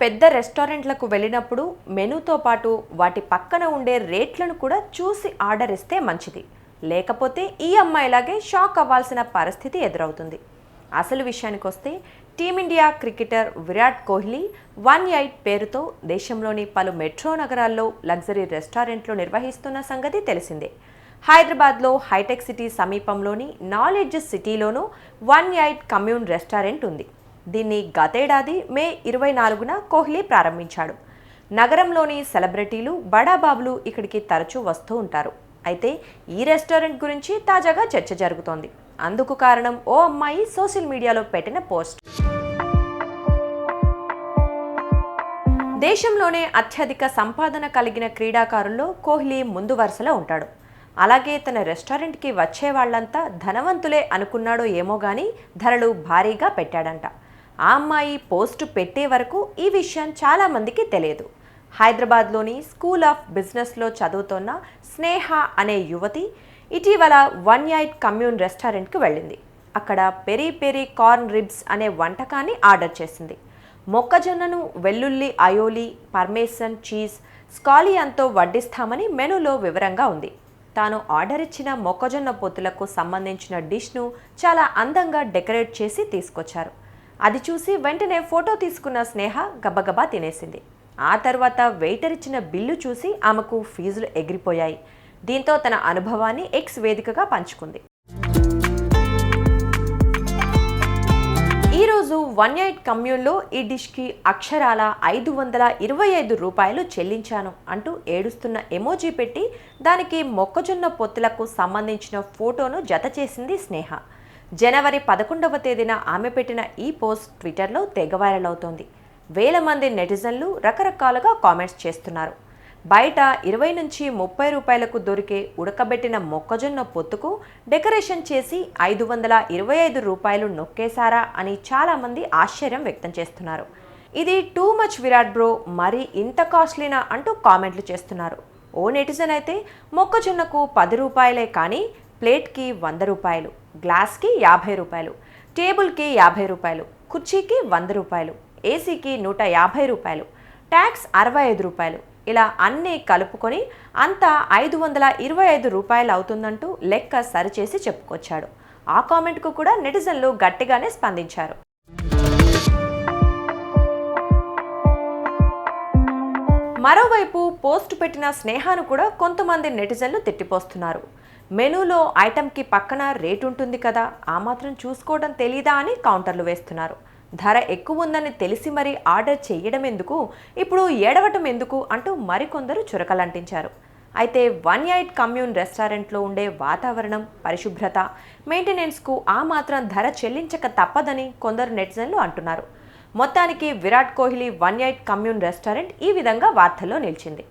పెద్ద రెస్టారెంట్లకు వెళ్ళినప్పుడు మెనూతో పాటు వాటి పక్కన ఉండే రేట్లను కూడా చూసి ఆర్డర్ ఇస్తే మంచిది. లేకపోతే ఈ అమ్మాయిలాగే షాక్ అవ్వాల్సిన పరిస్థితి ఎదురవుతుంది. అసలు విషయానికి వస్తే టీమిండియా క్రికెటర్ విరాట్ కోహ్లీ 1-8 పేరుతో దేశంలోని పలు మెట్రో నగరాల్లో లగ్జరీ రెస్టారెంట్లు నిర్వహిస్తున్న సంగతి తెలిసిందే. హైదరాబాద్లో హైటెక్ సిటీ సమీపంలోని నాలెడ్జ్ సిటీలోనూ 1-8 కమ్యూన్ రెస్టారెంట్ ఉంది. దీన్ని గతేడాది మే 24న కోహ్లీ ప్రారంభించాడు. నగరంలోని సెలబ్రిటీలు, బడాబాబులు ఇక్కడికి తరచూ వస్తూ ఉంటారు. అయితే ఈ రెస్టారెంట్ గురించి తాజాగా చర్చ జరుగుతోంది. అందుకు కారణం ఓ అమ్మాయి సోషల్ మీడియాలో పెట్టిన పోస్ట్. దేశంలోనే అత్యధిక సంపాదన కలిగిన క్రీడాకారుల్లో కోహ్లీ ముందు వరుసలో ఉంటాడు. అలాగే తన రెస్టారెంట్కి వచ్చే వాళ్ళంతా ధనవంతులే అనుకున్నాడో ఏమో గానీ ధరలు భారీగా పెట్టాడంట. ఆ అమ్మాయి పోస్టు పెట్టే వరకు ఈ విషయం చాలామందికి తెలియదు. హైదరాబాద్లోని స్కూల్ ఆఫ్ బిజినెస్లో చదువుతోన్న స్నేహ అనే యువతి ఇటీవల 1-8 కమ్యూన్ రెస్టారెంట్కి వెళ్ళింది. అక్కడ పెరీ పెరీ కార్న్ రిబ్స్ అనే వంటకాన్ని ఆర్డర్ చేసింది. మొక్కజొన్నను వెల్లుల్లి అయోలి, పర్మేసన్ చీజ్, స్కాలియాన్తో వడ్డిస్తామని మెనూలో వివరంగా ఉంది. తాను ఆర్డర్ ఇచ్చిన మొక్కజొన్న పొత్తులకు సంబంధించిన డిష్ను చాలా అందంగా డెకరేట్ చేసి తీసుకొచ్చారు. అది చూసి వెంటనే ఫోటో తీసుకున్న స్నేహ గబగబా తినేసింది. ఆ తర్వాత వెయిటర్ ఇచ్చిన బిల్లు చూసి ఆమెకు ఫీజులు ఎగిరిపోయాయి. దీంతో తన అనుభవాన్ని ఎక్స్ వేదికగా పంచుకుంది. ఈరోజు 1-8 కమ్యూన్లో ఈ డిష్కి అక్షరాల 525 రూపాయలు చెల్లించాను అంటూ ఏడుస్తున్న ఎమోజీ పెట్టి దానికి మొక్కజొన్న పొత్తులకు సంబంధించిన ఫోటోను జత చేసింది స్నేహ. జనవరి 11వ తేదీన ఆమె పెట్టిన ఈ పోస్ట్ ట్విట్టర్లో తెగ వైరల్ అవుతోంది. వేల మంది నెటిజన్లు రకరకాలుగా కామెంట్స్ చేస్తున్నారు. బయట 20 నుంచి 30 రూపాయలకు దొరికే ఉడకబెట్టిన మొక్కజొన్న పొత్తుకు డెకరేషన్ చేసి 525 రూపాయలు నొక్కేశారా అని చాలామంది ఆశ్చర్యం వ్యక్తం చేస్తున్నారు. ఇది టూ మచ్ విరాట్ బ్రో, మరి ఇంత కాస్ట్లీనా అంటూ కామెంట్లు చేస్తున్నారు. ఓ నెటిజన్ అయితే మొక్కజొన్నకు 10 రూపాయలే కానీ ప్లేట్కి 100 రూపాయలు, గ్లాస్కి 50 రూపాయలు, టేబుల్కి 50 రూపాయలు, కుర్చీకి 100 రూపాయలు, ఏసీకి 150 రూపాయలు, ట్యాక్స్ 65 రూపాయలు, ఇలా అన్నీ కలుపుకొని అంతా 525 రూపాయలు అవుతుందంటూ లెక్క సరిచేసి చెప్పుకొచ్చాడు. ఆ కామెంట్కు కూడా నెటిజన్లు గట్టిగానే స్పందించారు. మరోవైపు పోస్ట్ పెట్టిన స్నేహాను కూడా కొంతమంది నెటిజన్లు తిట్టిపోస్తున్నారు. మెనూలో ఐటెంకి పక్కన రేటు ఉంటుంది కదా, ఆ మాత్రం చూసుకోవడం తెలీదా అని కౌంటర్లు వేస్తున్నారు. ధర ఎక్కువ ఉందని తెలిసి మరీ ఆర్డర్ చేయడం ఎందుకు, ఇప్పుడు ఏడవటం ఎందుకు అంటూ మరికొందరు చురకలంటించారు. అయితే 1-8 కమ్యూన్ రెస్టారెంట్లో ఉండే వాతావరణం, పరిశుభ్రత, మెయింటెనెన్స్కు ఆ మాత్రం ధర చెల్లించక తప్పదని కొందరు నెటిజన్లు అంటున్నారు. మొత్తానికి విరాట్ కోహ్లీ 1-8 కమ్యూన్ రెస్టారెంట్ ఈ విధంగా వార్తల్లో నిలిచింది.